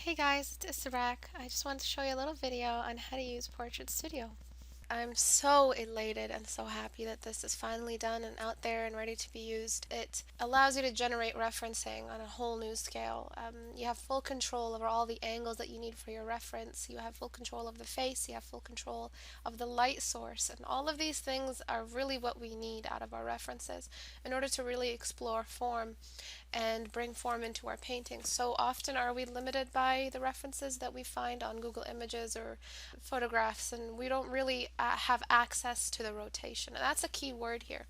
Hey guys, it's Istebrak. I just wanted to show you a little video on how to use PortraitStudio. I'm so elated and so happy that this is finally done and out there and ready to be used. It allows you to generate referencing on a whole new scale. You have full control over all the angles that you need for your reference. You have full control of the face. You have full control of the light source. And all of these things are really what we need out of our references in order to really explore form and bring form into our paintings. So often are we limited by the references that we find on Google Images or photographs, and we don't really have access to the rotation. And that's a key word here.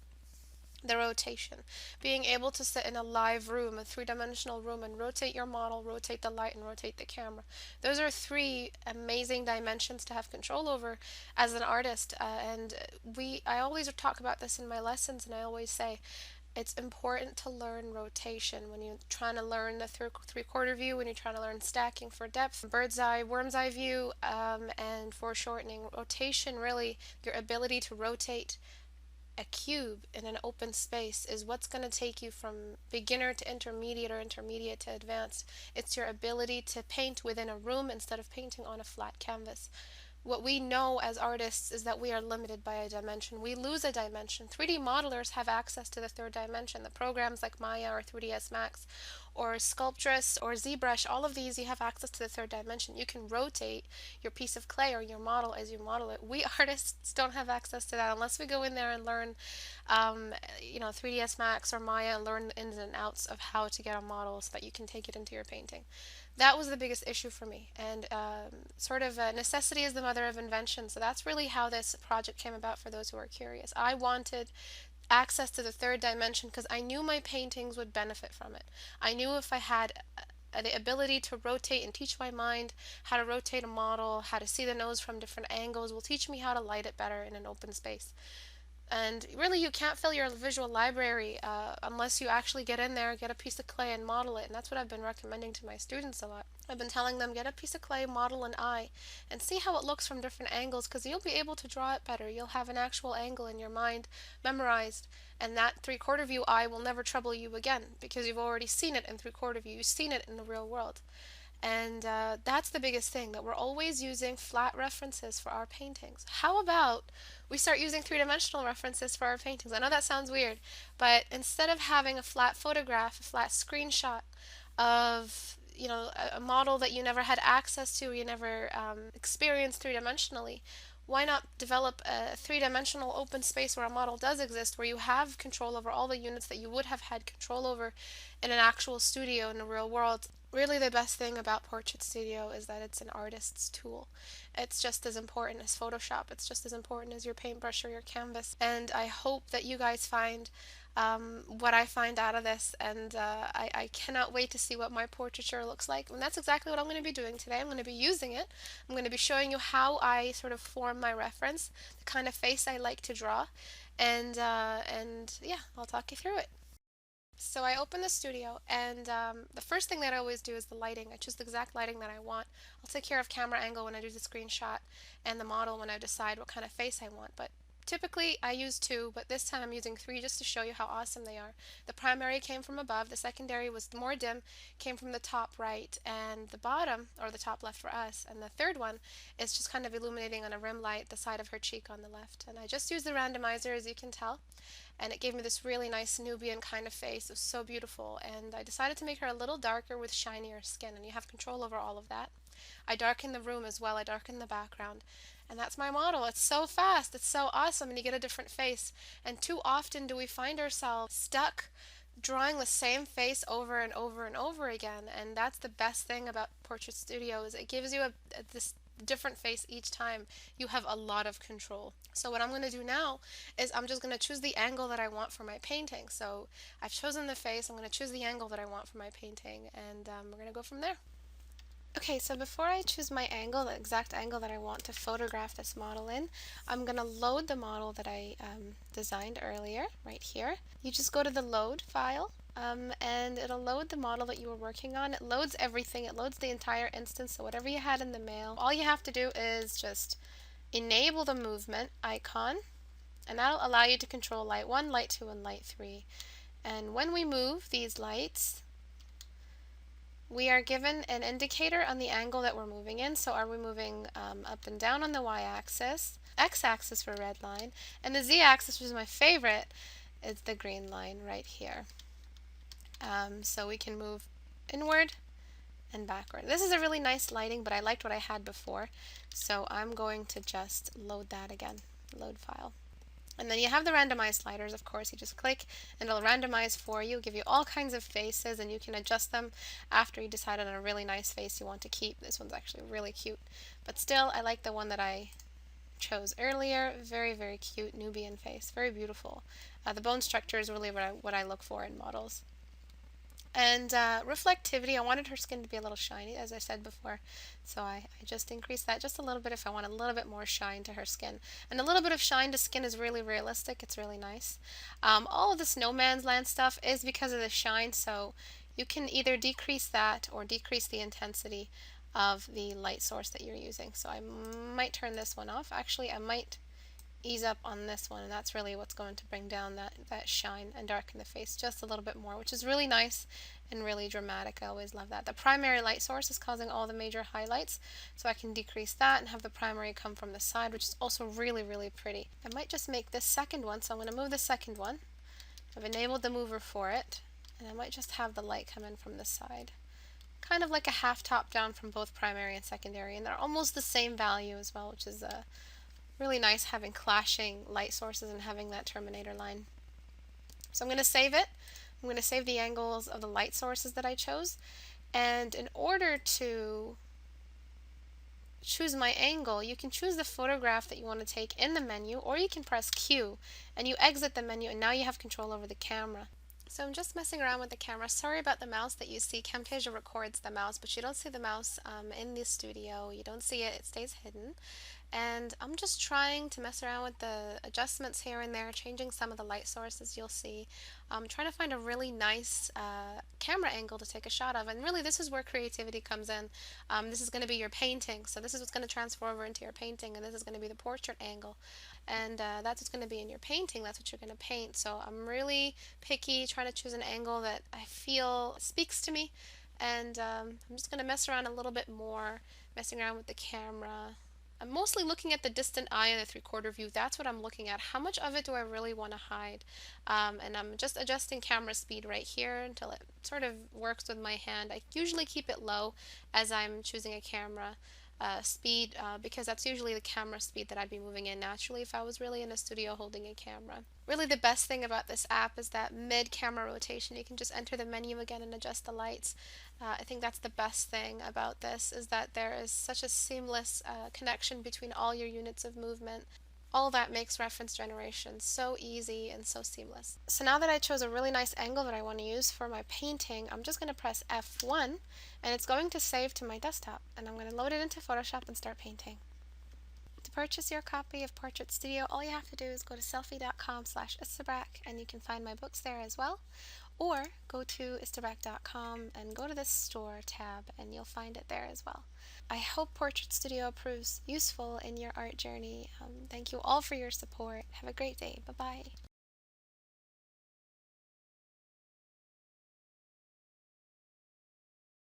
The rotation. Being able to sit in a live room, a three-dimensional room, and rotate your model, rotate the light, and rotate the camera. Those are three amazing dimensions to have control over as an artist. I always talk about this in my lessons, and I always say, it's important to learn rotation when you're trying to learn the three-quarter view, when you're trying to learn stacking for depth, bird's eye, worm's eye view, and foreshortening. Rotation, really, your ability to rotate a cube in an open space is what's going to take you from beginner to intermediate or intermediate to advanced. It's your ability to paint within a room instead of painting on a flat canvas. What we know as artists is that we are limited by a dimension. We lose a dimension. 3D modelers have access to the third dimension. The programs like Maya or 3ds Max or Sculptress or ZBrush, all of these, you have access to the third dimension. You can rotate your piece of clay or your model as you model it. We artists don't have access to that unless we go in there and learn 3ds Max or Maya, and learn the ins and outs of how to get a model so that you can take it into your painting. That was the biggest issue for me, and necessity is the mother of invention. So that's really how this project came about, for those who are curious. I wanted access to the third dimension because I knew my paintings would benefit from it. I knew if I had the ability to rotate and teach my mind how to rotate a model, how to see the nose from different angles, will teach me how to light it better in an open space. And really, you can't fill your visual library unless you actually get in there, get a piece of clay, and model it. And that's what I've been recommending to my students a lot. I've been telling them, get a piece of clay, model an eye, and see how it looks from different angles, because you'll be able to draw it better. You'll have an actual angle in your mind memorized, and that three-quarter view eye will never trouble you again, because you've already seen it in three-quarter view. You've seen it in the real world. And that's the biggest thing, that we're always using flat references for our paintings. How about we start using three-dimensional references for our paintings? I know that sounds weird, but instead of having a flat photograph, a flat screenshot of a model that you never had access to, you never experienced three-dimensionally, why not develop a three-dimensional open space where a model does exist, where you have control over all the units that you would have had control over in an actual studio in the real world? Really, the best thing about PortraitStudio is that it's an artist's tool. It's just as important as Photoshop. It's just as important as your paintbrush or your canvas. And I hope that you guys find what I find out of this, and I cannot wait to see what my portraiture looks like. And that's exactly what I'm going to be doing today. I'm going to be using it. I'm going to be showing you how I sort of form my reference, the kind of face I like to draw, and yeah, I'll talk you through it. So I open the studio, and the first thing that I always do is the lighting. I choose the exact lighting that I want. I'll take care of camera angle when I do the screenshot, and the model when I decide what kind of face I want. But typically I use two, but this time I'm using three just to show you how awesome they are. The primary came from above, the secondary was more dim, came from the top right, and the bottom, or the top left for us, and the third one is just kind of illuminating on a rim light, the side of her cheek on the left. And I just used the randomizer, as you can tell, and it gave me this really nice Nubian kind of face. It was so beautiful, and I decided to make her a little darker with shinier skin, and you have control over all of that. I darken the room as well. I darken the background, and that's my model. It's so fast, it's so awesome, and you get a different face. And too often do we find ourselves stuck drawing the same face over and over and over again, and that's the best thing about PortraitStudio, is it gives you this different face each time. You have a lot of control. So what I'm going to do now is I'm just going to choose the angle that I want for my painting. So I've chosen the face, I'm going to choose the angle that I want for my painting, and we're going to go from there. Okay, so before I choose my angle, the exact angle that I want to photograph this model in, I'm going to load the model that I designed earlier, right here. You just go to the load file, and it'll load the model that you were working on. It loads everything. It loads the entire instance, so whatever you had in the mail. All you have to do is just enable the movement icon, and that'll allow you to control light 1, light 2, and light 3. And when we move these lights, we are given an indicator on the angle that we're moving in. So are we moving up and down on the y-axis, x-axis for red line, and the z-axis, which is my favorite, is the green line right here. So we can move inward and backward. This is a really nice lighting, but I liked what I had before, so I'm going to just load that again, load file. And then you have the randomize sliders, of course. You just click and it'll randomize for you, give you all kinds of faces, and you can adjust them after you decided on a really nice face you want to keep. This one's actually really cute, but still I like the one that I chose earlier. Very, very cute Nubian face, very beautiful. The bone structure is really what I look for in models. And reflectivity, I wanted her skin to be a little shiny, as I said before, so I just increased that just a little bit if I want a little bit more shine to her skin. And a little bit of shine to skin is really realistic, it's really nice. All of this no man's land stuff is because of the shine, so you can either decrease that or decrease the intensity of the light source that you're using. So I might turn this one off. Actually, I might ease up on this one, and that's really what's going to bring down that shine and darken the face just a little bit more, which is really nice and really dramatic. I always love that. The primary light source is causing all the major highlights, so I can decrease that and have the primary come from the side, which is also really, really pretty. I might just make this second one, so I'm going to move the second one. I've enabled the mover for it, and I might just have the light come in from the side. Kind of like a half top down from both primary and secondary, and they're almost the same value as well, which is really nice having clashing light sources and having that terminator line. So I'm going to save it. I'm going to save the angles of the light sources that I chose, and in order to choose my angle, you can choose the photograph that you want to take in the menu, or you can press Q and you exit the menu, and now you have control over the camera. So I'm just messing around with the camera. Sorry about the mouse that you see. Camtasia records the mouse, but you don't see the mouse in the studio. You don't see it. It stays hidden. And I'm just trying to mess around with the adjustments here and there, changing some of the light sources you'll see. I'm trying to find a really nice camera angle to take a shot of, and really this is where creativity comes in. This is going to be your painting, so this is what's going to transfer over into your painting, and this is going to be the portrait angle. And that's what's going to be in your painting, that's what you're going to paint. So I'm really picky, trying to choose an angle that I feel speaks to me, and I'm just going to mess around a little bit more, messing around with the camera. I'm mostly looking at the distant eye and the three-quarter view. That's what I'm looking at. How much of it do I really want to hide? And I'm just adjusting camera speed right here until it sort of works with my hand. I usually keep it low as I'm choosing a camera speed because that's usually the camera speed that I'd be moving in naturally if I was really in a studio holding a camera. Really the best thing about this app is that mid-camera rotation. You can just enter the menu again and adjust the lights. I think that's the best thing about this, is that there is such a seamless connection between all your units of movement. All that makes reference generation so easy and so seamless. So now that I chose a really nice angle that I want to use for my painting, I'm just going to press F1 and it's going to save to my desktop, and I'm going to load it into Photoshop and start painting. To purchase your copy of PortraitStudio, all you have to do is go to selfie.com/Istebrak, and you can find my books there as well. Or go to istebrak.com and go to the store tab and you'll find it there as well. I hope PortraitStudio proves useful in your art journey. Thank you all for your support. Have a great day. Bye-bye.